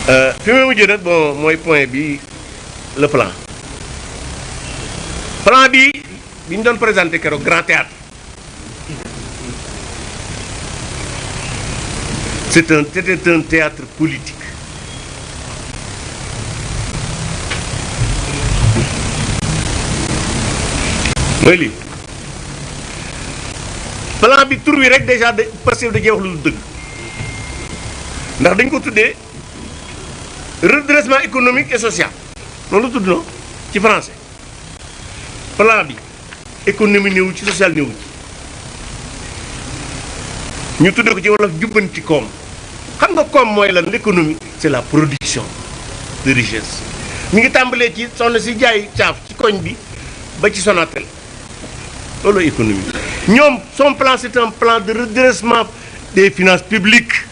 fi may mujjee nag bon mooy point bi le plan bi bi ñu doon présenté keroog Grand Théâtre c'était un théâtre politique mooy lii plan bi tur wi rek déjà de Pastef da cee wax lu dëgg ndax dañ ko tuddee redressement économique et social noonu la tudd no ci français plan bi économie néew ci social néew ci ñu tuddee ko ci wolof jubbanti koom xam nga koom mooy lan l'économie c'est la production de richesse mi ngi tàmbalee ci soxna si jaay caaf ci koñ bi ba ci Sonatel loolu économie ñoom son plan c'est un plan de redressement des finances publiques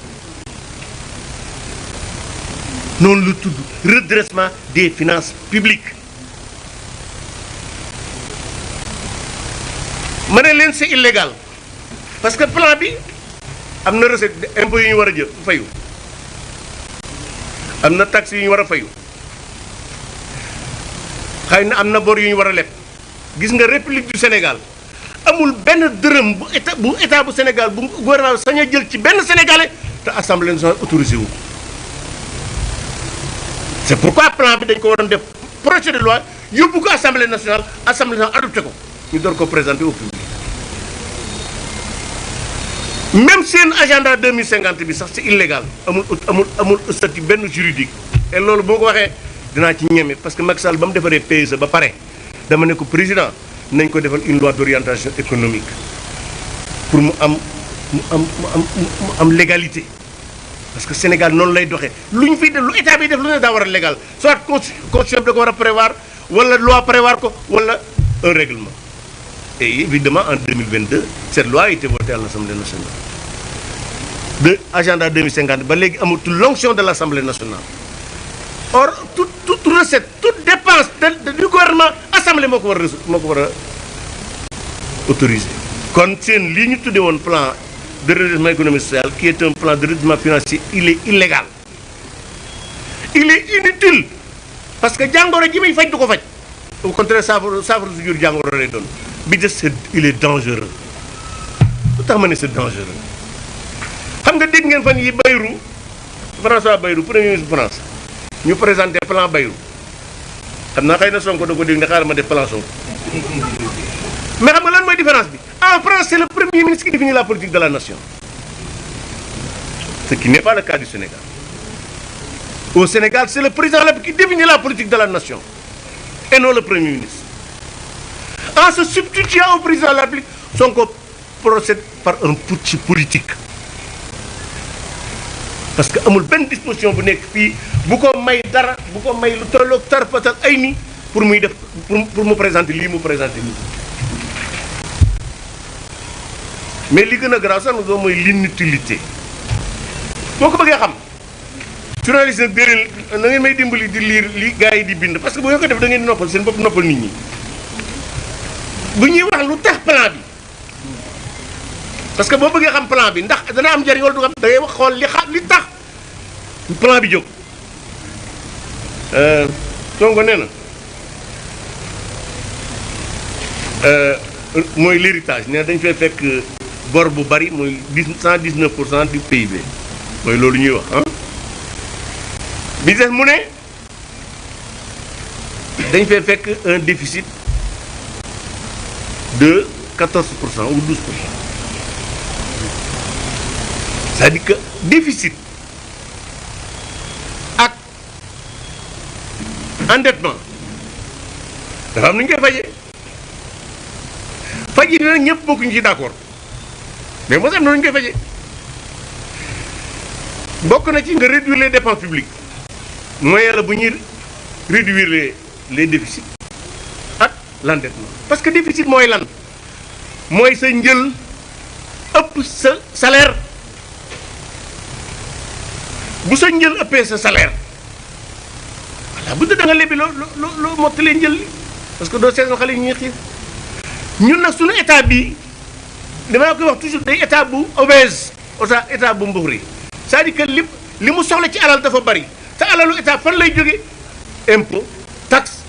noonu lu tudd redressement des finances publiques ma ne leen c'est illégal parce que plan bi am na recette impôt yu ñu war a jël fayu am na taxe yu ñu war a fayu xëy na am na bor yu ñu war a leb gis nga République du Sénégal amul benn dërëm bu état bu Sénégal bu gouvernement bi sañ a jël ci benn sénégalais te assemblée nationale autorisé wu. c'est pourquoi plan bi dañ ko waroon def projet de loi yóbbu ko assemblée nationale adopté ko ñu door ko présenter au public. même seen agenda 2050 bi sax c'est illégal amul statut benn juridique et loolu boo ko waxee dinaa ci ñeme parce que Macky Sall ba mu defaree PSE ba pare dama ne ko président nañ ko defal une loi d'orientation économique pour mu am légalité parce que Sénégal noonu lay doxee lu ñu fiy def lu état bi def lu ne daa war a légal soit constitution bi da ko war a prévoir wala loi prévoir ko wala un règlement. Et évidemment, en 2022, cette loi a été votée à l'Assemblée nationale. De agenda 2050, l'onction de l'Assemblée nationale. Or, toute recette, toute dépense du gouvernement, l'Assemblée m'a autorisé. Quand c'est une ligne de plan de redressement économique et social, qui est un plan de redressement financier, il est illégal. Il est inutile. Parce que Djangoro Djimé, il fait tout. Au contraire, ça veut dire que Djangoro les donne. Il est dangereux. Tout à fait, c'est dangereux. Vous savez, dégg ngeen fan yi Bayrou François Bayrou premier ministre France ñu présenté plan Bayrou xam naa xëy na Sonko da ko dégg ne xaaral ma def plan Sonko mais xam nga lan mooy différence bi en France c'est le premier ministre qui définit la politique de la nation, ce qui n'est pas le cas du Sénégal. Au Sénégal c'est le président qui définit la politique de la nation et non le premier ministre. En se substituant au président de la République, Sonko procède par un putsch politique. Parce que amul benn disposition bu nekk fii bu ko may dara bu ko may lu tolloog tarfatal ay ni pour muy def pour mu présenter lii mu présenter lii. Mais li gën a grave sax nag mooy l'inutilité. boo ko bëggee xam journaliste nag déedéet na ngeen may dimbali di lire li gars yi di bind parce que bu ngeen ko def da ngeen di noppal seen bopp noppal nit ñi. bu ñuy wax lu tax plan bi parce que boo bëggee xam plan bi ndax dana am njëriñ wala du xam da ngay wax xool li tax plan bi jóg. Sonko nee na mooy l'héritage nee na dañu fay fekk bor bu bari mooy 119% du PIB mooy loolu ñuy wax ah. bi des mu ne dañ fay fekk un déficit de 14% ou 12%. C'est-à-dire que déficit ak endettement dafa am nu ñu koy fajee faj yi nag ñëpp bokkuñu ci d'accord mais moo am na ñu koy fajee bokk na ci nga réduire les dépenses publiques mooy yàlla bu ñuy réduire les déficits ak l'endettement parce que déficit mooy lan mooy sa njël ëpp sa salaire bu sa njël ëppee sa salaire voilà bu da nga lebi loo mottalee njël li parce que doo seetal xale yi ñuy xiif ñun nag suñu état bi damay koy wax toujours day état bu obèse état bu mbuxri c'est-à-dire que li mu soxla ci alal dafa bari te alalu état fan lay jóge impôt taxe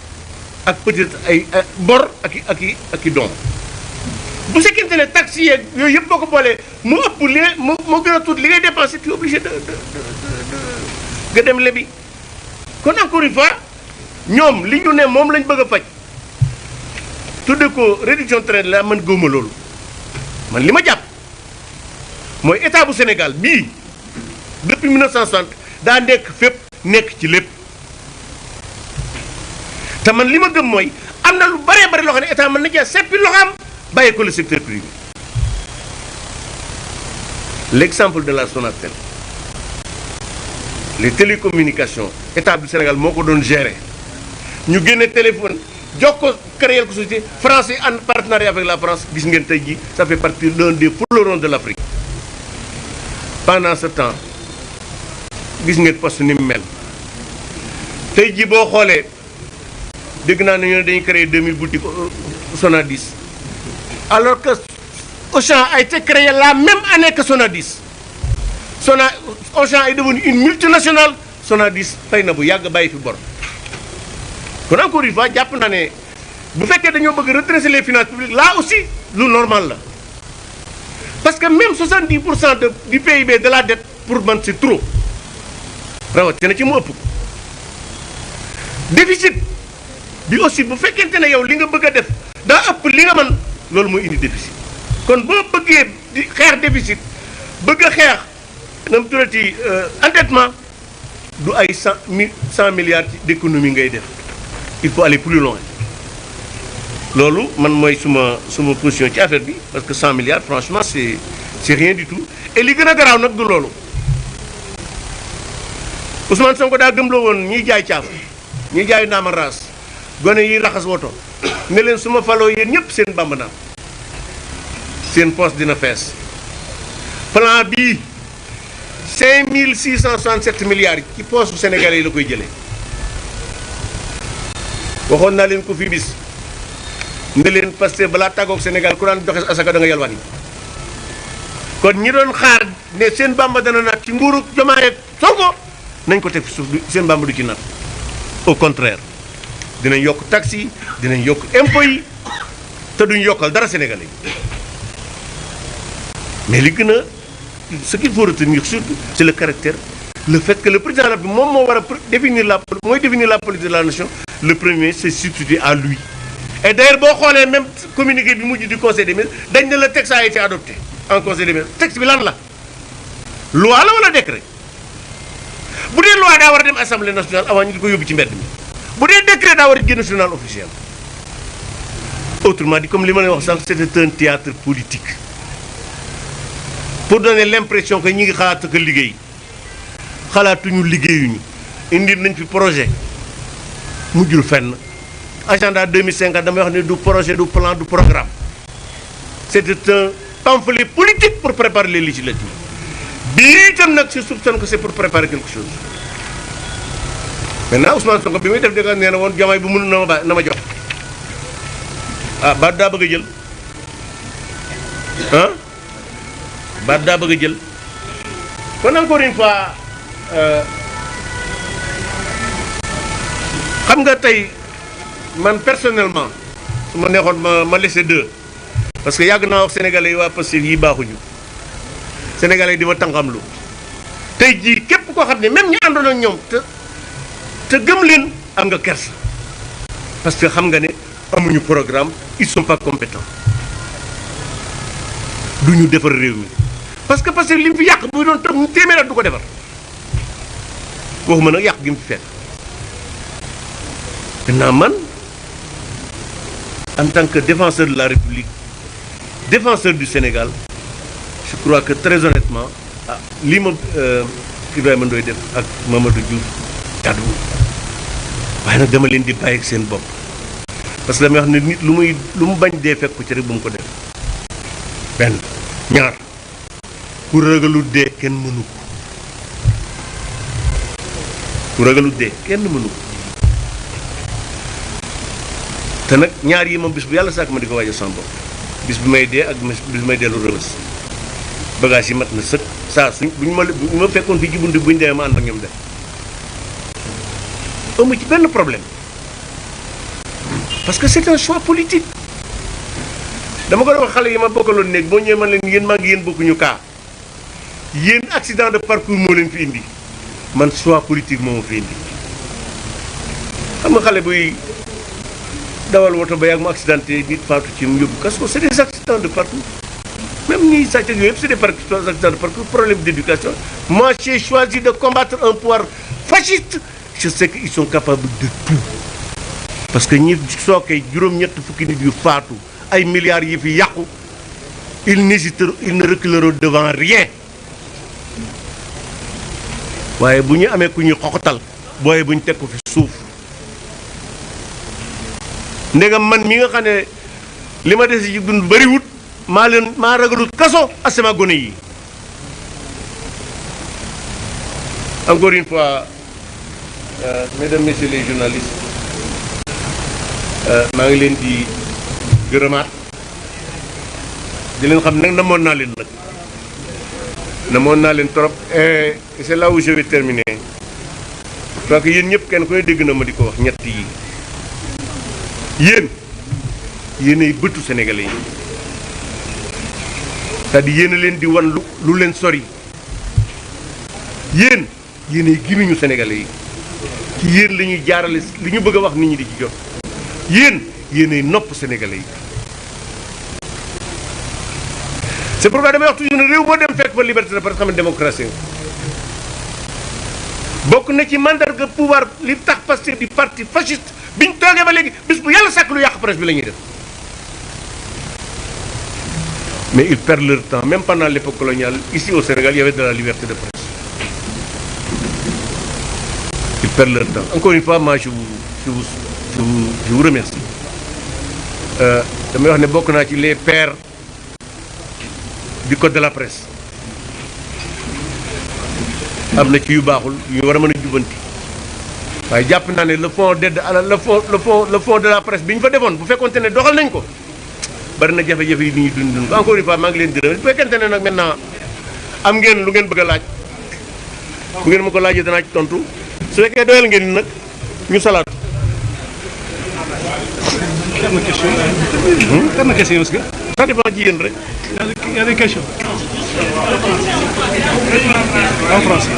ak peut-être ay bor ak i doom bu fekkente ne taxe yeeg yooyu yëpp boo ko boolee mu ëpp li nga moo gën a tuut li ngay dépensé tu es obligé de nga dem lebi kon encore une fois ñoom li ñu ne moom lañ bëgg a faj tudde ko réduction traite la man gëwma loolu man li ma jàpp mooy état bu Sénégal bii depuis 1960 daa nekk fépp nekk ci lépp te man li ma gëm mooy am na lu bëree bëri loo xam ne état mën na cee seppi loxoom bàyyi ko le secteur privé l'exemple de la Sonatel les télécommunications état du Sénégal moo ko doon gérer ñu génne téléphone jox ko créer ko société français en partenariat avec la France gis ngeen tey jii ça fait partie l'un des fleurons de l'Afrique pendant ce temps gis ngeen poste ni mu mel tey jii boo xoolee dégg naa ne ñu ne dañuy créer 2000 boutiques Sonadis alors que Auchan a été créé la même année que Sonadis Auchan est devenu une multinationale Sonadis fay na bu yàgg bàyyi fi bor kon encore une fois jàpp naa ne bu fekkee dañoo bëgg redresser les finances publiques là aussi lu normal la parce que même 70% du PIB de la dette pour man c'est trop rawatina ci mu ëpp déficit bi aussi bu fekkente ne yow li nga bëgg a def daa ëpp li nga mën loolu mooy indi déficit kon boo bëggee di xeex déficit bëgg a xeex na mu tuddati endettement du ay 100 milliards d'économie ngay def il faut aller plus loin loolu man mooy suma position ci affaire bi parce que 100 milliards franchement c'est rien du tout et li gën a garaaw nag du loolu Ousmane Sonko daa gëmloo woon ñiy jaay caaf ñiy jaay naama raas gone yi raxas woto ne leen su ma faloo yéen ñëpp seen bamb naam seen poste dina fees plan bii 5667 milliards ci poste Sénégalais yi la koy jëlee waxoon naa leen ko fii bis ne leen parce que balaa tàggoog Sénégal ku daan joxe asaka da nga yalwaan yi kon ñi doon xaar ne seen bamba dana naat ci nguuru Diomaye Sonko nañ ko teg fi suuf seen bamba du ci naat au contraire dinañ yokk taxes yi dinañ yokk impôts yi te duñ yokkal dara Sénégalais yi mais li gën a ce qu'il faut retenir surtout c'est le caractère le fait que le président de la République moom moo war a définir la politique de la nation le premier c'est substitué à lui et d'ailleurs boo xoolee même communiqué bi mujj du conseil des ministres dañ ne le texte a été adopté en conseil des ministres texte bi lan la loi la wala décret bu dee loi daa war a dem assemblée nationale avant ñu di ko yóbbu ci mbedd mi bu dee décret daa war a génn journal officiel autrement dit comme li ma leen wax sànq c'était un théâtre politique pour donner l'impression que ñi ngi xalaat que liggéey xalaatuñu liggéeyuñu indi nañ fi projet mujjul fenn agenda 2050 damay wax ne du projet du plan du programme c'était un pamphlet politique pour préparer les législatives bii itam nag je soupçonne que c'est pour préparer quelque chose maintenant Ousmane Sonko bi muy def dëgg nee na woon Diomaye bu mënul na ma jox ah baat daa bëgg a jël ah baat daa bëgg a jël kon encore une fois xam nga tey man personnellement su ma neexoon ma laisser deux parce que yàgg naa wax sénégalais yi waa Pastef yi baaxuñu sénégalais yi di ma tànqamlu tey jii képp koo xam ne même ñi àndoon ak ñoom te gëm leen am nga kersa parce que xam nga ne amuñu programme ils sont pas compétents duñu defar réew mi parce que li mu fi yàq bu doon toog ñu téeméer du ko defar waxuma nag yàq gi mu fi fekk maintenant man en tant que défenseur de la République défenseur du Sénégal je crois que très honnêtement lii ma Ibrahima Ndoye def ak Mamadou Diouf kàddu waaye nag dama leen di bàyyi ak seen bopp parce que damay wax ne nit lu mu bañ dee fekk ko ci rek bu mu ko def benn ñaar ku ragalu dee kenn mënu ko ku ragalu dee kenn mënu ko te nag ñaar yi moom bis bu yàlla sàkk ma di ko waaj sama bopp bis bi may dee ak bis bi may dellu rëbës bagage yi mat na sëkk saa suñ bu ñu ma fekkoon fii ci bunt bu ñu demee ma ànd ak ñoom def amu ci benn problème parce que c'est un choix politique dama ko wax xale yi ma bokkaloon néeg boo ñëwee man leen yéen maa ngi yéen bokkuñu kaa yéen accident de parcours moo leen fi indi man choix politique moo ma fi indi xam nga xale buy dawal woto ba yàgg mu accidenté nit faatu ci mu yóbbu kaso c'est des accidents de parcours même ñi sàcc ak yooyu yëpp c'est des accidents de parcours problème d'éducation moi j'ai choisi de combattre un pouvoir fasciste je sais qu'ils sont capables de tout parce que ñi sookee juróom-ñett fukki nit yu faatu ay milliards yi fi yàqu ils n'hésiteront ils ne reculeront devant rien waaye bu ñu amee ku ñuy xoxotal booye bu ñu teg ko fi suuf ndegam man mi nga xam ne li ma des ci dund bariwut maa ragalut kaso asama gone yi encore une fois mesdames messieurs les journalistes maa ngi leen di gërëmaat di leen xam nag namoon naa leen trop et c'est là où je vais terminer je crois que yéen ñëpp kenn koy dégg na ma di ko wax ñett yi yéenay bëtu sénégalais yi c'est-à-dire yéen a leen di wan lu leen sori yéenay gimiñu sénégalais yi ci yéen la ñuy jaarale li ñu bëgg a wax nit ñi di ci jot yéenay nopp sénégalais yi c'est pourquoi damay wax toujours ne réew moo dem fekk fa liberté de presse xam ne démocratie bokk na ci mandarga pouvoir li tax Pastef di parti fasciste biñ toogee ba léegi bis bu yàlla sàkk lu yàq presse bi la ñuy def mais ils perdent leur temps même pendant l'époque coloniale ici au Sénégal il y avait de la liberté de presse ils perdent leur temps encore une fois moi je vous remercie damay wax ne bokk naa ci les pères du code de la presse am na ci yu baaxul yu war a mën a jubanti waaye jàpp naa ne le fonds d'aide à le fonds de la presse bi ñu fa defoon bu fekkonte ne doxal nañ ko bari na jafe-jafe yi ni ñuy dund ko encore une fois maa ngi leen di remercier bu fekkente ne nag maintenant am ngeen lu ngeen bëgg a laaj bu ngeen ma ko laajee danaa ci tontu su fekkee doyal ngeen ni nag ñu salaat. am na question. am na question est-ce que. ça dépend ci yéen rek. Il y a des questions. En français.